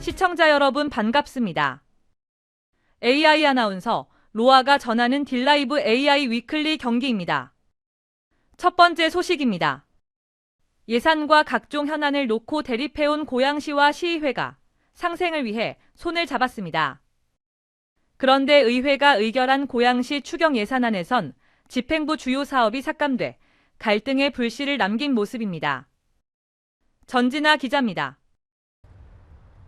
시청자 여러분 반갑습니다. AI 아나운서 로아가 전하는 딜라이브 AI 위클리 경기입니다. 첫 번째 소식입니다. 예산과 각종 현안을 놓고 대립해온 고양시와 시의회가 상생을 위해 손을 잡았습니다. 그런데 의회가 의결한 고양시 추경 예산안에선 집행부 주요 사업이 삭감돼 갈등의 불씨를 남긴 모습입니다. 전진아 기자입니다.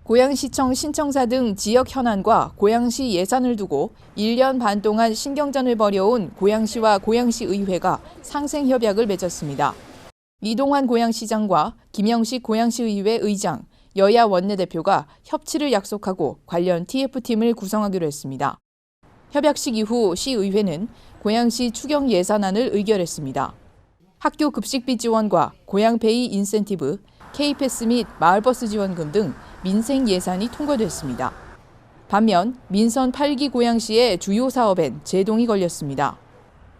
고양시청 신청사 등 지역 현안과 고양시 예산을 두고 1년 반 동안 신경전을 벌여온 고양시와 고양시의회가 상생협약을 맺었습니다. 이동환 고양시장과 김영식 고양시의회 의장, 여야 원내대표가 협치를 약속하고 관련 TF팀을 구성하기로 했습니다. 협약식 이후 시의회는 고양시 추경 예산안을 의결했습니다. 학교 급식비 지원과 고양페이 인센티브, K패스 및 마을버스 지원금 등 민생 예산이 통과됐습니다. 반면 민선 8기 고양시의 주요 사업엔 제동이 걸렸습니다.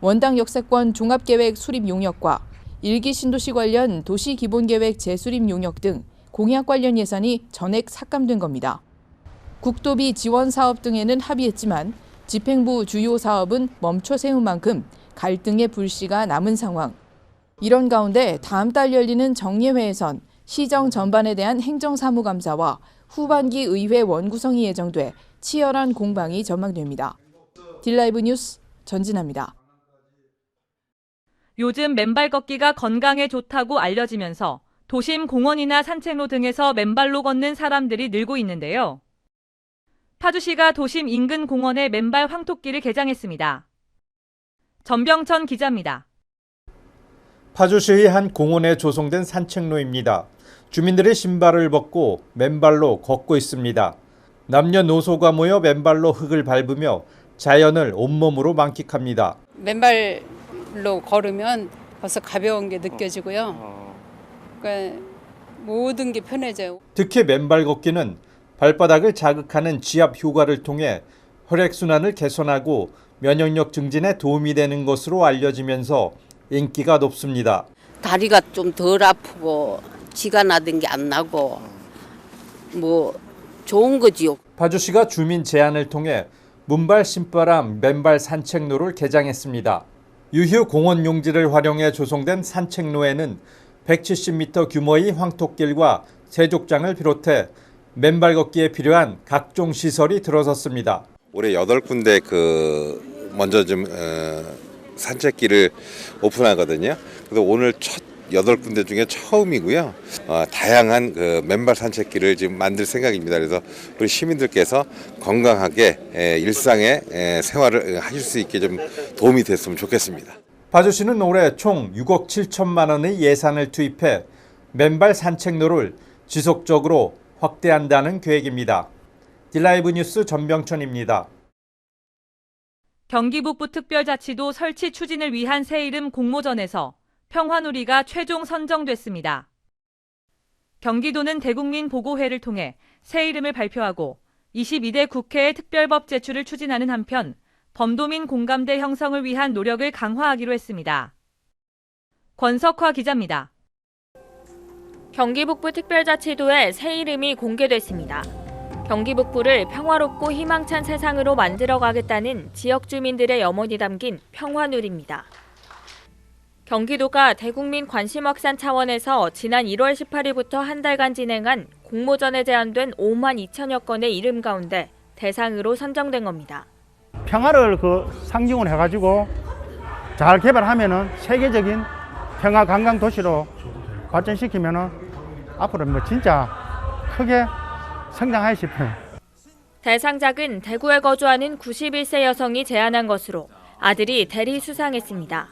원당 역세권 종합계획 수립 용역과 1기 신도시 관련 도시기본계획 재수립 용역 등 공약 관련 예산이 전액 삭감된 겁니다. 국도비 지원 사업 등에는 합의했지만 집행부 주요 사업은 멈춰 세운 만큼 갈등의 불씨가 남은 상황. 이런 가운데 다음 달 열리는 정례회에선 시정 전반에 대한 행정사무감사와 후반기 의회 원구성이 예정돼 치열한 공방이 전망됩니다. 딜라이브 뉴스 전진아입니다. 요즘 맨발 걷기가 건강에 좋다고 알려지면서 도심 공원이나 산책로 등에서 맨발로 걷는 사람들이 늘고 있는데요. 파주시가 도심 인근 공원에 맨발 황토길을 개장했습니다. 전병천 기자입니다. 파주시의 한 공원에 조성된 산책로입니다. 주민들이 신발을 벗고 맨발로 걷고 있습니다. 남녀노소가 모여 맨발로 흙을 밟으며 자연을 온몸으로 만끽합니다. 맨발로 걸으면 벌써 가벼운 게 느껴지고요. 그러니까 모든 게 편해져요. 특히 맨발 걷기는 발바닥을 자극하는 지압 효과를 통해 혈액순환을 개선하고 면역력 증진에 도움이 되는 것으로 알려지면서 인기가 높습니다. 다리가 좀 덜 아프고 지가 나던 게 안 나고 뭐 좋은 거지요. 파주시가 주민 제안을 통해 문발 신바람 맨발 산책로를 개장했습니다. 유휴 공원 용지를 활용해 조성된 산책로에는 170m 규모의 황토길과 세족장을 비롯해 맨발 걷기에 필요한 각종 시설이 들어섰습니다. 올해 8군데 먼저 좀 산책길을 오픈하거든요. 그래서 오늘 첫 8군데 중에 처음이고요. 다양한 맨발 산책길을 지금 만들 생각입니다. 그래서 우리 시민들께서 건강하게 일상의 생활을 하실 수 있게 좀 도움이 됐으면 좋겠습니다. 파주시는 올해 총 6억 7천만 원의 예산을 투입해 맨발 산책로를 지속적으로 확대한다는 계획입니다. 딜라이브 뉴스 전병천입니다. 경기 북부 특별자치도 설치 추진을 위한 새 이름 공모전에서 평화누리가 최종 선정됐습니다. 경기도는 대국민 보고회를 통해 새 이름을 발표하고 22대 국회에 특별법 제출을 추진하는 한편 범도민 공감대 형성을 위한 노력을 강화하기로 했습니다. 권석화 기자입니다. 경기 북부 특별자치도의 새 이름이 공개됐습니다. 경기 북부를 평화롭고 희망찬 세상으로 만들어가겠다는 지역 주민들의 염원이 담긴 평화누리입니다. 경기도가 대국민 관심 확산 차원에서 지난 1월 18일부터 한 달간 진행한 공모전에 제안된 5만 2천여 건의 이름 가운데 대상으로 선정된 겁니다. 평화를 상징을 해가지고 잘 개발하면은 세계적인 평화 관광 도시로 발전시키면은 앞으로 진짜 크게 성장할 싶어요. 대상작은 대구에 거주하는 91세 여성이 제안한 것으로 아들이 대리 수상했습니다.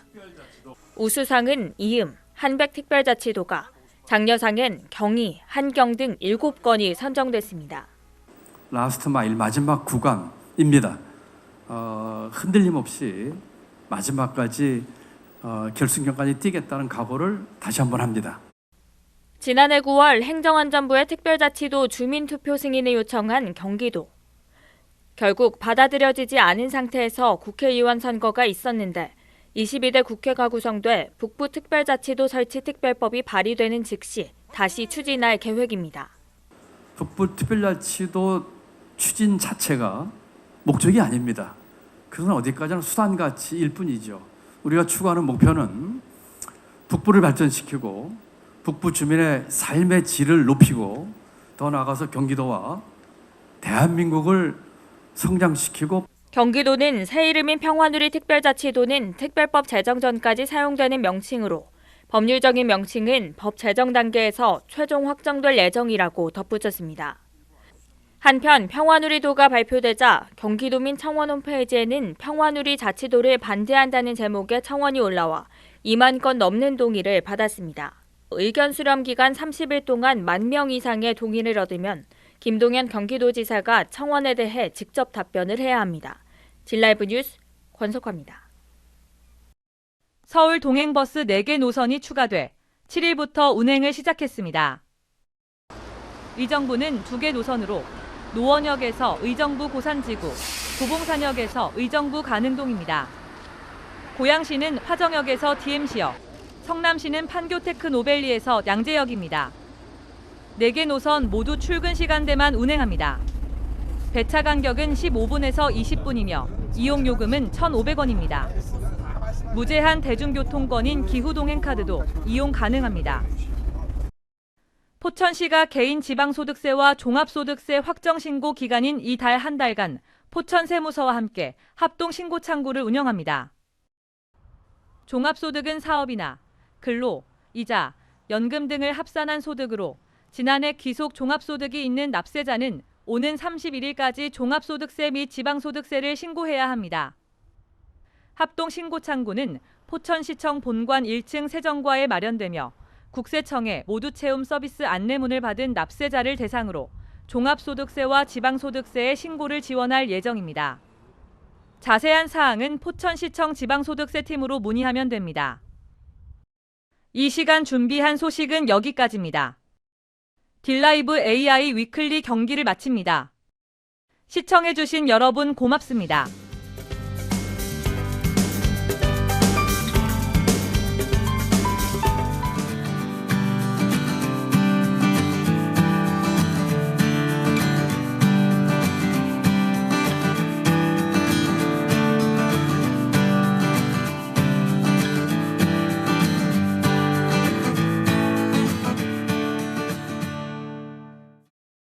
우수상은 이음, 한백특별자치도가, 장려상엔 경희, 한경 등 7건이 선정됐습니다. 라스트 마일 마지막 구간입니다. 흔들림 없이 마지막까지 결승전까지 뛰겠다는 각오를 다시 한번 합니다. 지난해 9월 행정안전부의 특별자치도 주민투표 승인을 요청한 경기도. 결국 받아들여지지 않은 상태에서 국회의원 선거가 있었는데 22대 국회가 구성돼 북부특별자치도 설치 특별법이 발의되는 즉시 다시 추진할 계획입니다. 북부특별자치도 추진 자체가 목적이 아닙니다. 그건 어디까지나 수단가치일 뿐이죠. 우리가 추구하는 목표는 북부를 발전시키고 북부 주민의 삶의 질을 높이고 더 나아가서 경기도와 대한민국을 성장시키고 경기도는 새 이름인 평화누리 특별자치도는 특별법 제정 전까지 사용되는 명칭으로 법률적인 명칭은 법 제정 단계에서 최종 확정될 예정이라고 덧붙였습니다. 한편 평화누리도가 발표되자 경기도민 청원 홈페이지에는 평화누리 자치도를 반대한다는 제목의 청원이 올라와 2만 건 넘는 동의를 받았습니다. 의견 수렴 기간 30일 동안 10,000명 이상의 동의를 얻으면 김동연 경기도지사가 청원에 대해 직접 답변을 해야 합니다. 진라이브 뉴스 권석화입니다. 서울 동행버스 4개 노선이 추가돼 7일부터 운행을 시작했습니다. 의정부는 2개 노선으로 노원역에서 의정부 고산지구, 도봉산역에서 의정부 가능동입니다. 고양시는 화정역에서 DMC역, 성남시는 판교테크 노벨리에서 양재역입니다. 4개 노선 모두 출근 시간대만 운행합니다. 배차 간격은 15분에서 20분이며 이용 요금은 1,500원입니다. 무제한 대중교통권인 기후동행카드도 이용 가능합니다. 포천시가 개인 지방소득세와 종합소득세 확정신고 기간인 이달 한 달간 포천세무서와 함께 합동신고창구를 운영합니다. 종합소득은 사업이나 근로, 이자, 연금 등을 합산한 소득으로 지난해 기속 종합소득이 있는 납세자는 오는 31일까지 종합소득세 및 지방소득세를 신고해야 합니다. 합동신고창구는 포천시청 본관 1층 세정과에 마련되며 국세청의 모두체험 서비스 안내문을 받은 납세자를 대상으로 종합소득세와 지방소득세의 신고를 지원할 예정입니다. 자세한 사항은 포천시청 지방소득세팀으로 문의하면 됩니다. 이 시간 준비한 소식은 여기까지입니다. 딜라이브 AI 위클리 경기를 마칩니다. 시청해주신 여러분 고맙습니다.